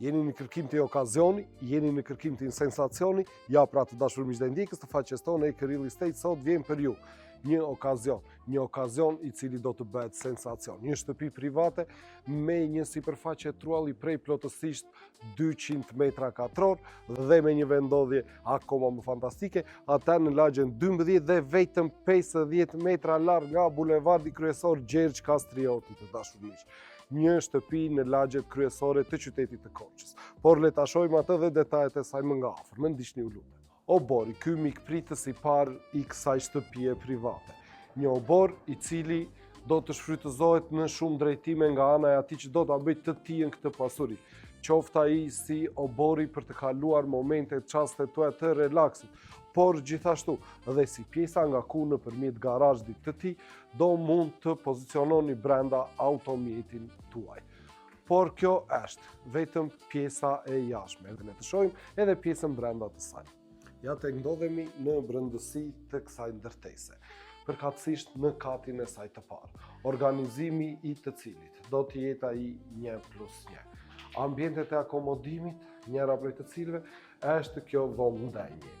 Jeni në kërkim të okazioni, jeni në kërkim të sensacioni, ja pra të dashur miq dhe ndjekës të faqes tonë Eke Real Estate sot vjen për ju një okazion i cili do të bëhet sensacion. Një shtëpi private me një sipërfaqe trualli prej plotësisht 200 metra katror dhe me një vendodhje akoma më fantastike, ata në lagjen 12 dhe vetëm 50 metra larg nga bulevardi kryesor Gjergj Kastrioti të dashur miq. Një shtëpi në lagjet kryesore të qytetit të Korçës. Por le ta shohim atë dhe detajet e saj më nga afër. Më ndiqni u lutem. Obori, ky mikpritës i parë i kësaj shtëpie private. Një obor i cili do të shfrytëzohet në shumë drejtime nga ana e atij që do ta bëjë të tijën këtë pasuri. Qoftë ai si obori për të kaluar momente çaste tuaja të relaksit, por gjithashtu dhe si pjesa nga ku nëpërmjet garazhit të tij do mund të poziciononi brenda automjetin tuaj. Por kjo është vetëm pjesa e jashtme, edhe ne të shohim edhe pjesën brenda të saj. Ja tek ndodhemi në brendësi të kësaj ndërtese, përkatësisht në katin e saj të parë, organizimi i të cilit do të jetë ai 1+1. Ambientet e akomodimit, njëra prej të cilëve, është kjo dhomëndenje.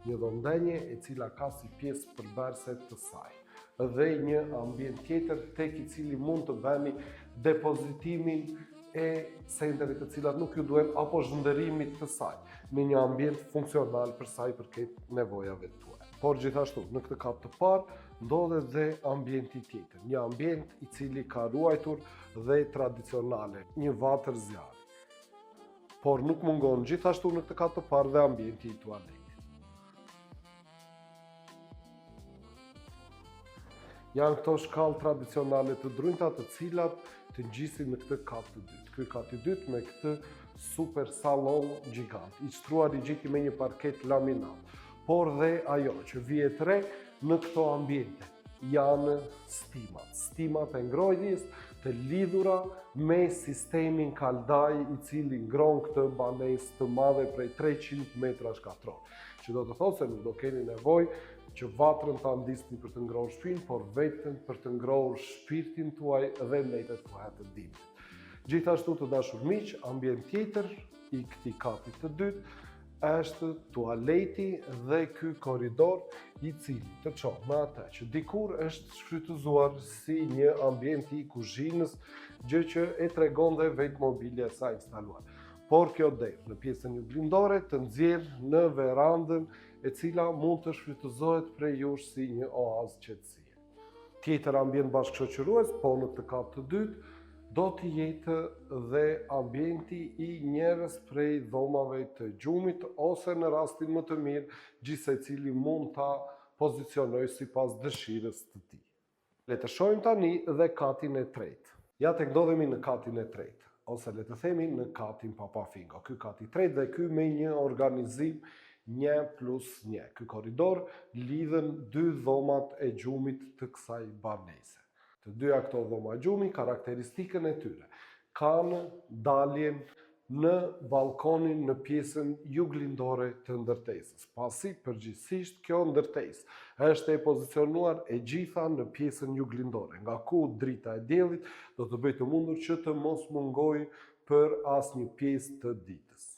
Një dhomëndenje e cila ka si pjesë përbërëse të saj. Dhe një ambient tjetër tek i cili mund të bëni depozitimin e senderit të cilat nuk ju duhen apo zhëndërimit të saj në një ambient funksional për sa i përket nevojave tuaja. Por gjithashtu në këtë kat të parë ndodhet dhe ambienti tjetër, një ambient i cili ka ruajtur dhe tradicionale, një vatër zjarri. Por nuk mungon gjithashtu në këtë kat të parë dhe ambienti i tualetit. Janë këto shkallë tradicionale të drunta të cilat të ngjisin në këtë kat të dytë. Ky kat i dytë me këtë super sallon gjigant, i shtruar i gjithë me një parket laminat. Por dhe ajo që vihet re në këto ambiente janë stimat e ngrohtjes të lidhura me sistemin kaldaj i cili ngron këtë banesë të madhe prej 300 metrash katror. Që do të thotë se nuk do keni nevojë që vatrën ta ndisni për të ngrohur shtëpinë, por vetëm për të ngrohur shpirtin tuaj dhe metet tuaja të dimit. Gjithashtu të dashur miq, ambient tjetër i këtij kati të dytë është tualeti dhe ky korridor i cili të çon me atë që dikur është shfrytëzuar si një ambient i kuzhinës, gjë që e tregon dhe vetë mobilja e saj instaluar. Por kjo derë në pjesën juglindore të nxjerr në verandën e cila mund të shfrytëzohet prej jush si një oazë qetësie. Tjetër ambient bashkëshoqërues, po në këtë kat të dytë, do të jetë dhe ambienti i njerëz prej dhomave të gjumit, ose në rastin më të mirë, gjithsecili mund ta pozicionojë sipas dëshirës të tij. Le të shohim tani dhe katin e tretë. Ja tek ndodhemi në katin e tretë, ose le të themi në katin Papafingo. Ky kat i tretë dhe ky me një organizim 1+1. Ky korridor lidhen dy dhomat e gjumit të kësaj banese. Të dyja këto dhoma gjumi, karakteristikën e tyre, kanë daljen në balkonin në pjesën juglindore të ndërtesës. Pasi përgjithsisht kjo ndërtesë është e pozicionuar e gjitha në pjesën juglindore, nga ku drita e diellit do të bëjë të mundur që të mos mungojë për asnjë pjesë të ditës.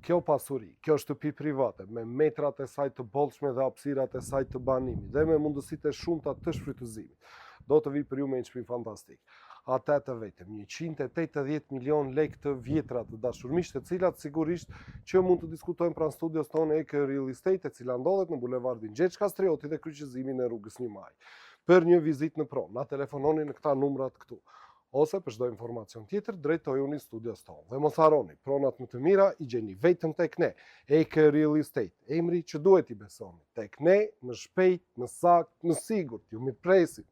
Kjo pasuri, kjo shtëpi private me metrat e saj të bollshme dhe hapësirat e saj të banimit dhe me mundësitë e shumta të shfrytëzimit, do të vi për ju me një shtëpi fantastik. Ata të vetëm 180 milion lekë të vjetra të dashur miq, të cilat sigurisht që mund të diskutojmë pranë studios tonë Eke Real Estate, e cila ndodhet në bulevardin Gjergj Kastrioti dhe kryqëzimin e rrugës 1 Maj. Për një vizitë në pronë, na telefononi në këta numrat këtu. Ose për çdo informacion tjetër drejtojuni studios tonë. Dhe mos harroni, pronat më të mira i gjeni vetëm tek ne, Eke Real Estate, emri që duhet i besoni. Tek ne, më shpejt, më saktë, më sigurt, ju mirpresim.